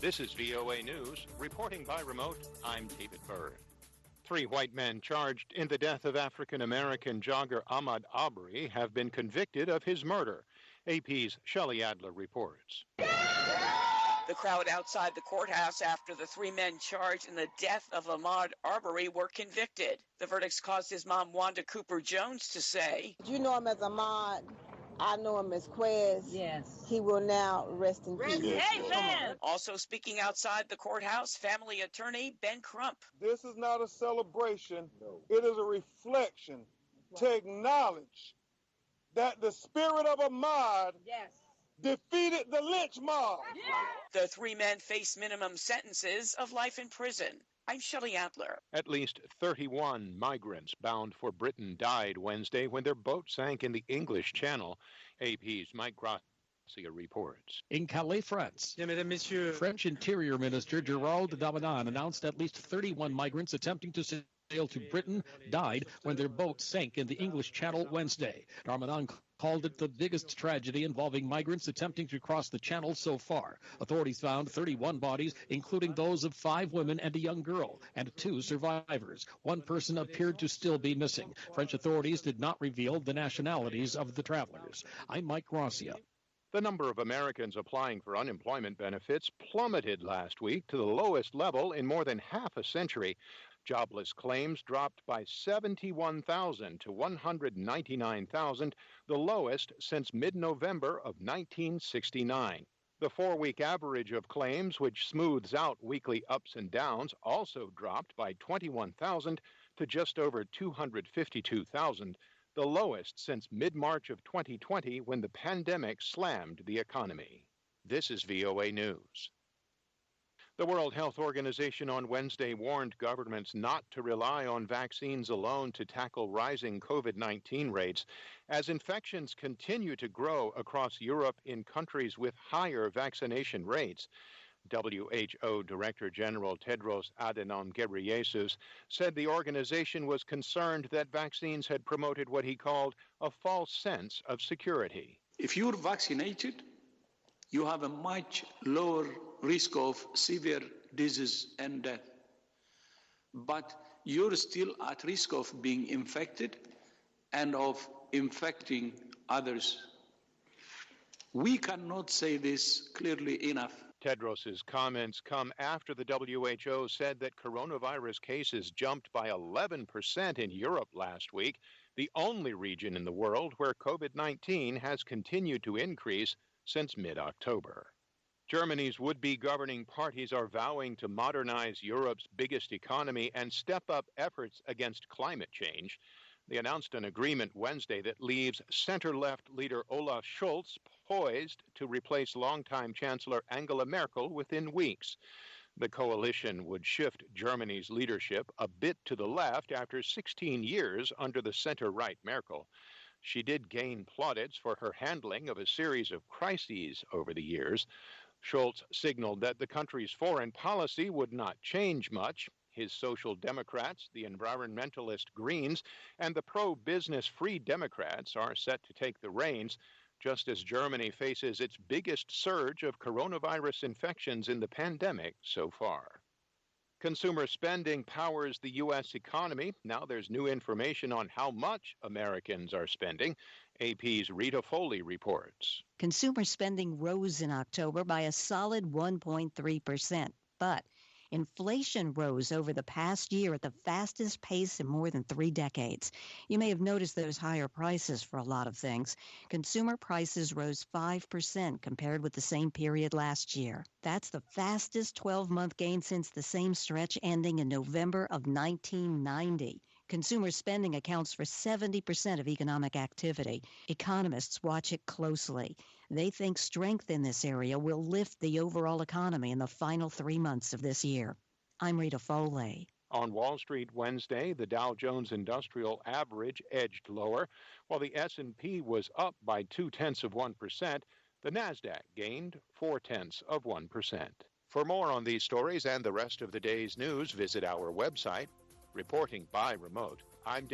This is VOA News. Reporting by remote, I'm David Burr. 3 white men charged in the death of African-American jogger Ahmad Aubry have been convicted of his murder. AP's Shelley Adler reports. The crowd outside the courthouse after the 3 men charged in the death of Ahmad Aubry were convicted. The verdicts caused his mom, Wanda Cooper Jones, to say, "You know him as Ahmad. I know him as Quez. Yes. He will now rest in peace." Amen. Also speaking outside the courthouse, family attorney Ben Crump. This is not a celebration. No. It is a reflection to acknowledge that the spirit of Ahmad defeated the lynch mob. The 3 men face minimum sentences of life in prison. I'm Shelley Adler. At least 31 migrants bound for Britain died Wednesday when their boat sank in the English Channel. AP's Mike Gracia reports. In Calais, France, French Interior Minister Gérald Darmanin announced at least 31 migrants attempting to sail to Britain died when their boat sank in the English Channel Wednesday. Darmanin called it the biggest tragedy involving migrants attempting to cross the channel so far. Authorities found 31 bodies, including those of 5 women and a young girl, and 2 survivors. 1 person appeared to still be missing. French authorities did not reveal the nationalities of the travelers. I'm Mike Gracia. The number of Americans applying for unemployment benefits plummeted last week to the lowest level in more than half a century. Jobless claims dropped by 71,000 to 199,000, the lowest since mid-November of 1969. The 4-week average of claims, which smooths out weekly ups and downs, also dropped by 21,000 to just over 252,000, the lowest since mid-March of 2020 when the pandemic slammed the economy. This is VOA News. The World Health Organization on Wednesday warned governments not to rely on vaccines alone to tackle rising COVID-19 rates, as infections continue to grow across Europe in countries with higher vaccination rates. WHO Director General Tedros Adhanom Ghebreyesus said the organization was concerned that vaccines had promoted what he called a false sense of security. If you're vaccinated, you have a much lower risk of severe disease and death. But you're still at risk of being infected and of infecting others. We cannot say this clearly enough. Tedros's comments come after the WHO said that coronavirus cases jumped by 11% in Europe last week, the only region in the world where COVID-19 has continued to increase since mid-October. Germany's would-be governing parties are vowing to modernize Europe's biggest economy and step up efforts against climate change. They announced an agreement Wednesday that leaves center-left leader Olaf Scholz poised to replace longtime Chancellor Angela Merkel within weeks. The coalition would shift Germany's leadership a bit to the left after 16 years under the center-right Merkel. She did gain plaudits for her handling of a series of crises over the years. Scholz signaled that the country's foreign policy would not change much. His Social Democrats, the environmentalist Greens, and the pro-business Free Democrats are set to take the reins, just as Germany faces its biggest surge of coronavirus infections in the pandemic so far. Consumer spending powers the U.S. economy. Now there's new information on how much Americans are spending. AP's Rita Foley reports. Consumer spending rose in October by a solid 1.3%, but inflation rose over the past year at the fastest pace in more than 3 decades. You may have noticed those higher prices for a lot of things. Consumer prices rose 5% compared with the same period last year. That's the fastest 12-month gain since the same stretch ending in November of 1990. Consumer spending accounts for 70% of economic activity. Economists watch it closely. They think strength in this area will lift the overall economy in the final 3 months of this year. I'm Rita Foley. On Wall Street Wednesday, the Dow Jones Industrial Average edged lower, while the S&P was up by 0.2%. The Nasdaq gained 0.4%. For more on these stories and the rest of the day's news, visit our website. Reporting by remote, I'm Dave.